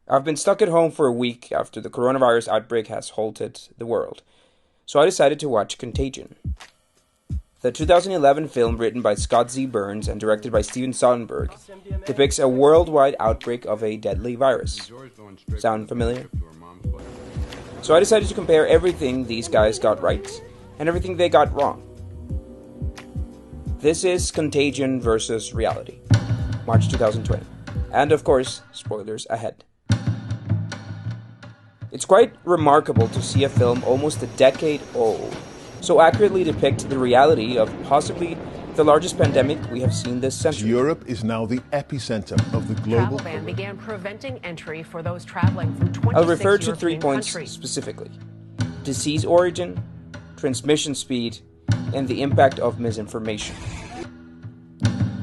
I've been stuck at home for a week after the coronavirus outbreak has halted the world, so I decided to watch Contagion. The 2011 film, written by Scott Z. Burns and directed by Steven Soderbergh, depicts a worldwide outbreak of a deadly virus. Sound familiar? So I decided to compare everything these guys got right and everything they got wrong. This is Contagion versus Reality, March 2020. And of course, spoilers ahead. It's quite remarkable to see a film almost a decade old so accurately depict the reality of possibly the largest pandemic we have seen this century. Europe is now the epicenter of the global... Travel ban began preventing entry for those traveling from 26 I'll refer to European 3 points countries. specifically: disease origin, transmission speed, and the impact of misinformation.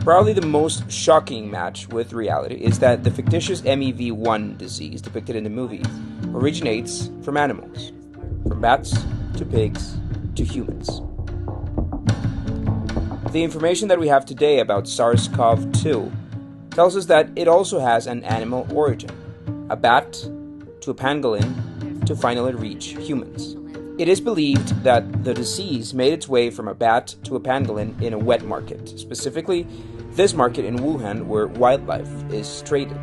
Probably the most shocking match with reality is that the fictitious MEV1 disease depicted in the movie originates from animals, from bats to pigs to humans. The information that we have today about SARS-CoV-2 tells us that it also has an animal origin, a bat to a pangolin to finally reach humans. It is believed that the disease made its way from a bat to a pangolin in a wet market, specifically this market in Wuhan where wildlife is traded.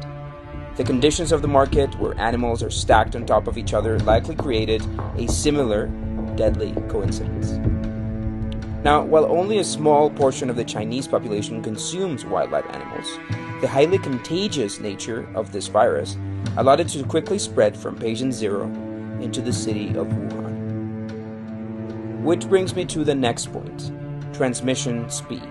The conditions of the market, where animals are stacked on top of each other, likely created a similar deadly coincidence. Now, while only a small portion of the Chinese population consumes wildlife animals, the highly contagious nature of this virus allowed it to quickly spread from patient zero into the city of Wuhan. Which brings me to the next point: transmission speed.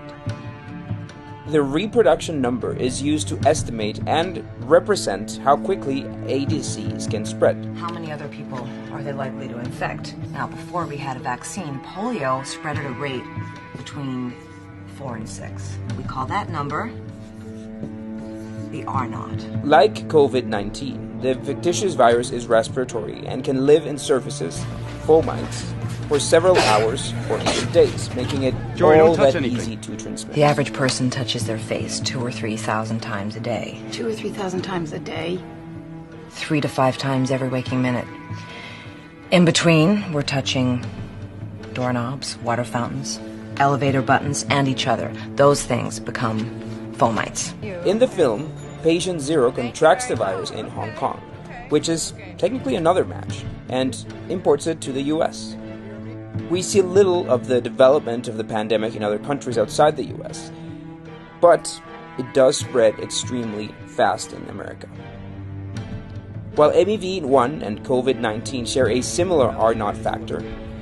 The reproduction number is used to estimate and represent how quickly a disease can spread. How many other people are they likely to infect? Now, before we had a vaccine, polio spread at a rate between 4 and 6. We call that number the R0. Like COVID-19, the fictitious virus is respiratory and can live in surfaces, fomites, for several hours or even days, making it all that easy to transmit. The average person touches their face 2,000 or 3,000 times a day. 2,000 or 3,000 times a day? 3 to 5 times every waking minute. In between, we're touching doorknobs, water fountains, elevator buttons, and each other. Those things become fomites. In the film, patient zero contracts the virus in Hong Kong, which is technically another match, and imports it to the US. We see little of the development of the pandemic in other countries outside the US, but it does spread extremely fast in America. While MEV1 and COVID-19 share a similar R0 factor,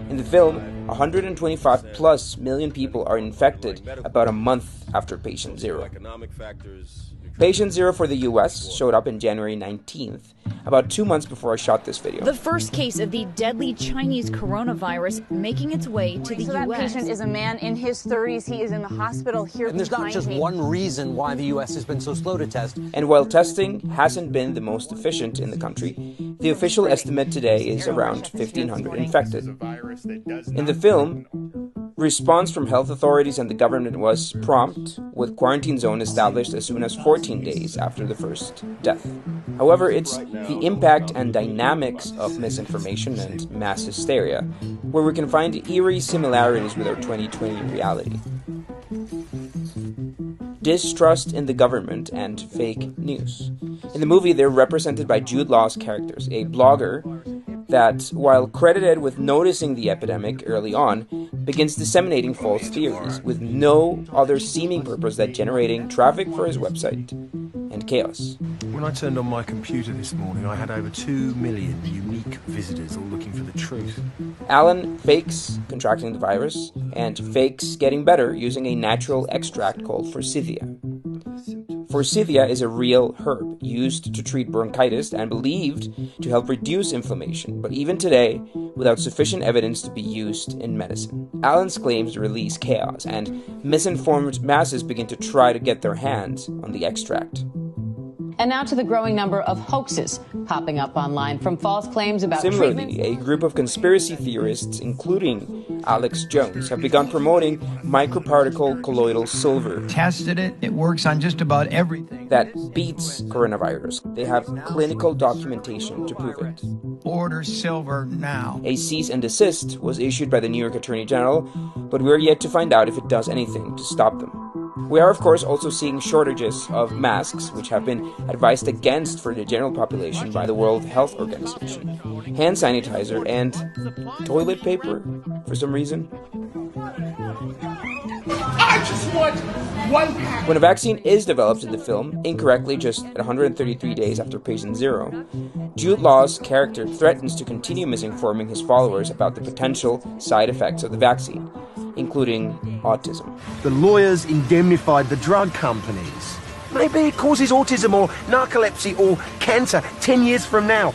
in the film, 125 plus million people are infected about a month after patient zero. Patient zero for the US showed up in January 19th, about 2 months before I shot this video. The first case of the deadly Chinese coronavirus making its way to the US. That patient is a man in his 30s. He is in the hospital here. And there's not just one reason why the U.S. has been so slow to test. And while testing hasn't been the most efficient in the country, the official estimate today is around 1,500 infected. In the film, response from health authorities and the government was prompt, with quarantine zone established as soon as 14 days after the first death. However, it's the impact and dynamics of misinformation and mass hysteria where we can find eerie similarities with our 2020 reality. Distrust in the government and fake news. In the movie, they're represented by Jude Law's characters, a blogger that, while credited with noticing the epidemic early on, begins disseminating false theories with no other seeming purpose than generating traffic for his website and chaos. When I turned on my computer this morning, I had over 2 million unique visitors all looking for the truth. Alan fakes contracting the virus and fakes getting better using a natural extract called forsythia. Forsythia is a real herb used to treat bronchitis and believed to help reduce inflammation, but even today, without sufficient evidence to be used in medicine. Alan's claims release chaos, and misinformed masses begin to try to get their hands on the extract. And now to the growing number of hoaxes popping up online from false claims about Similarly, treatments. a group of conspiracy theorists, including Alex Jones, have begun promoting microparticle colloidal silver. Tested it. It works on just about everything. That beats coronavirus. They have clinical documentation to prove it. Order silver now. A cease and desist was issued by the New York Attorney General, but we're yet to find out if it does anything to stop them. We are, of course, also seeing shortages of masks, which have been advised against for the general population by the World Health Organization, hand sanitizer, and toilet paper, for some reason. I just want one pack. When a vaccine is developed in the film, incorrectly just at 133 days after patient zero, Jude Law's character threatens to continue misinforming his followers about the potential side effects of the vaccine, including autism. The lawyers indemnified the drug companies. Maybe it causes autism or narcolepsy or cancer 10 years from now.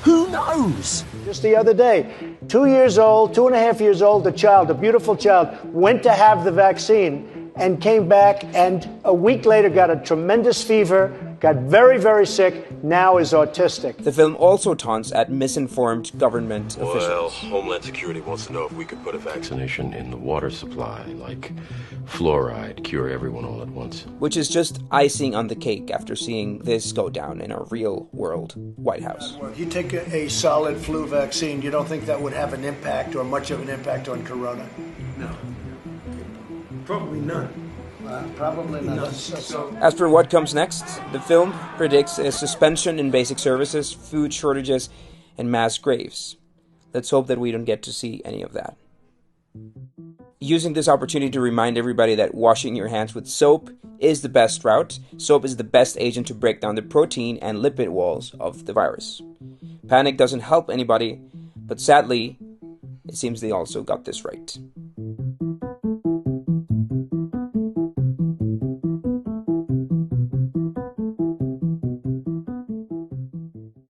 Who knows? Just the other day, 2 years old, 2.5 years old, a child, a beautiful child, went to have the vaccine and came back and a week later got a tremendous fever, got very, very sick, now is autistic. The film also taunts at misinformed government officials. Well, Homeland Security wants to know if we could put a vaccination in the water supply, like fluoride, cure everyone all at once. Which is just icing on the cake after seeing this go down in a real-world White House. Well, if you take a solid flu vaccine, you don't think that would have an impact or much of an impact on corona? No. Probably none. Probably not. As for what comes next, the film predicts a suspension in basic services, food shortages, and mass graves. Let's hope that we don't get to see any of that. Using this opportunity to remind everybody that washing your hands with soap is the best route. Soap is the best agent to break down the protein and lipid walls of the virus. Panic doesn't help anybody, but sadly, it seems they also got this right.